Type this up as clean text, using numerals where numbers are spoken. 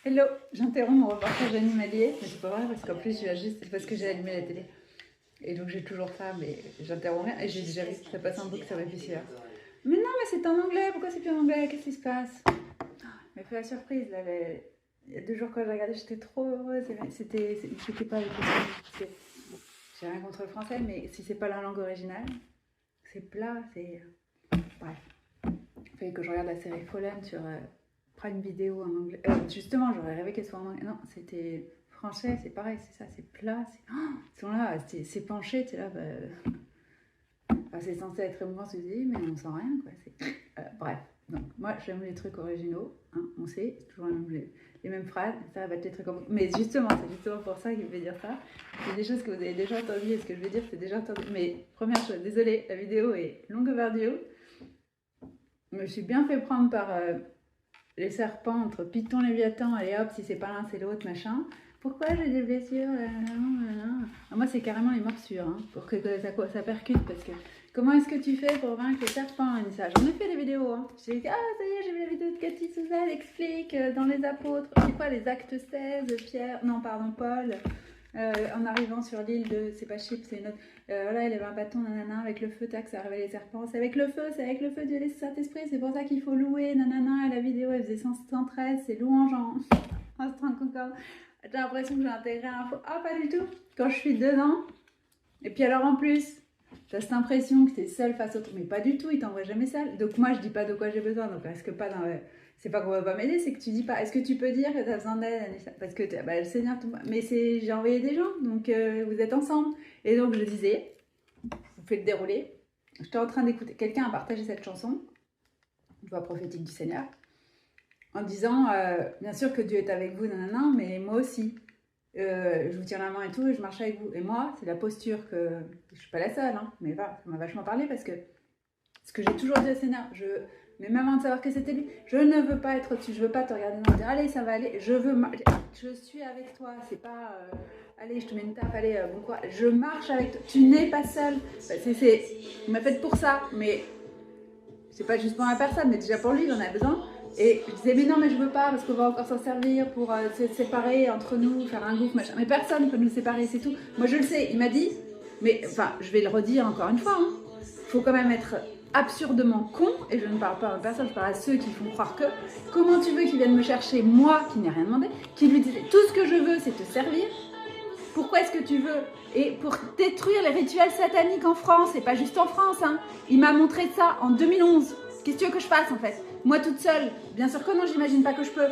Hello, j'interromps mon reportage animalier, mais c'est pas vrai parce qu'en plus je viens juste parce que j'ai allumé la télé. Et donc j'ai toujours ça, mais j'interromps rien. Et j'ai déjà vu que ça passe un book sur BBC. Mais non, mais c'est en anglais, pourquoi c'est plus en anglais? Qu'est-ce qui se passe? Mais fait la surprise, là, il y a 2 jours quand j'ai regardé, j'étais trop heureuse. J'étais pas avec les j'ai rien contre le français, mais si c'est pas la langue originale, c'est plat, c'est. Bref. Il fallait que je regarde la série Fallen sur Prime Video en anglais. Justement, j'aurais rêvé qu'elle soit en anglais. Non, c'était français, c'est pareil, c'est ça, c'est plat. Ils sont là, c'est penché, tu es là. Enfin, c'est censé être émouvant, tu te dis, mais on sent rien, quoi. Bref, donc moi j'aime les trucs originaux, hein, on sait, c'est toujours les mêmes phrases, ça va être les trucs. Mais justement, c'est justement pour ça qu'il veut dire ça. C'est des choses que vous avez déjà entendues, et ce que je veux dire, c'est déjà entendu. Mais première chose, désolée, la vidéo est longue overdue. Je me suis bien fait prendre par les serpents entre Python, Léviathan, allez hop, si c'est pas l'un, c'est l'autre, machin. Pourquoi j'ai des blessures? Moi, c'est carrément les morsures, hein, pour que ça percute, parce que comment est-ce que tu fais pour vaincre les serpents, Anissa? J'en ai fait des vidéos, hein. J'ai dit, ah, ça y est, j'ai vu la vidéo de Cathy Souzel, explique dans les apôtres, c'est quoi les actes 16, Pierre, non, pardon, Paul, en arrivant sur l'île de, c'est pas Chypre, c'est une autre, voilà, il avait un bâton, nanana, avec le feu, tac, ça révèle les serpents, c'est avec le feu, Dieu laisse Saint-Esprit, c'est pour ça qu'il faut louer, nanana, et la vidéo, elle faisait 113, c'est louange en concorde. J'ai l'impression que j'ai intégré un faux. Ah, pas du tout. Quand je suis dedans. Et puis alors en plus, t'as cette impression que t'es seule face au truc. Mais pas du tout, il t'envoie jamais seule. Donc moi, je dis pas de quoi j'ai besoin. Donc est-ce que pas dans. C'est pas qu'on va pas m'aider, c'est que tu dis pas. Est-ce que tu peux dire que t'as besoin d'aide, Anissa? Parce que le Seigneur. Mais j'ai envoyé des gens. Donc vous êtes ensemble. Et donc je disais, vous faites le déroulé. J'étais en train d'écouter. Quelqu'un a partagé cette chanson. Voix prophétique du Seigneur. En disant, bien sûr que Dieu est avec vous, nanana, mais moi aussi. Je vous tiens la main et tout, et je marche avec vous. Et moi, c'est la posture que... Je suis pas la seule, hein, mais voilà, ça m'a vachement parlé parce que ce que j'ai toujours dit au Seigneur, mais même avant de savoir que c'était lui, je ne veux pas être au-dessus, je veux pas te regarder dans le dire, allez, ça va aller, je suis avec toi, c'est pas, allez, je te mets une tape, allez, bon quoi, je marche avec toi, tu n'es pas seule. Il m'a fait pour ça, mais c'est pas juste pour la personne, mais déjà pour lui, il en a besoin. Et je disais, mais non, mais je veux pas, parce qu'on va encore s'en servir pour se séparer entre nous, faire un groupe, machin. Mais personne ne peut nous séparer, c'est tout. Moi, je le sais, il m'a dit, mais enfin, je vais le redire encore une fois, hein. Faut quand même être absurdement con, et je ne parle pas à personne, je parle à ceux qui font croire que, comment tu veux qu'ils viennent me chercher, moi qui n'ai rien demandé, qui lui disait, tout ce que je veux, c'est te servir. Pourquoi est-ce que tu veux? Et pour détruire les rituels sataniques en France, et pas juste en France, hein. Il m'a montré ça en 2011. Qu'est-ce que tu veux que je fasse en fait? Moi toute seule, bien sûr que non, j'imagine pas que je peux.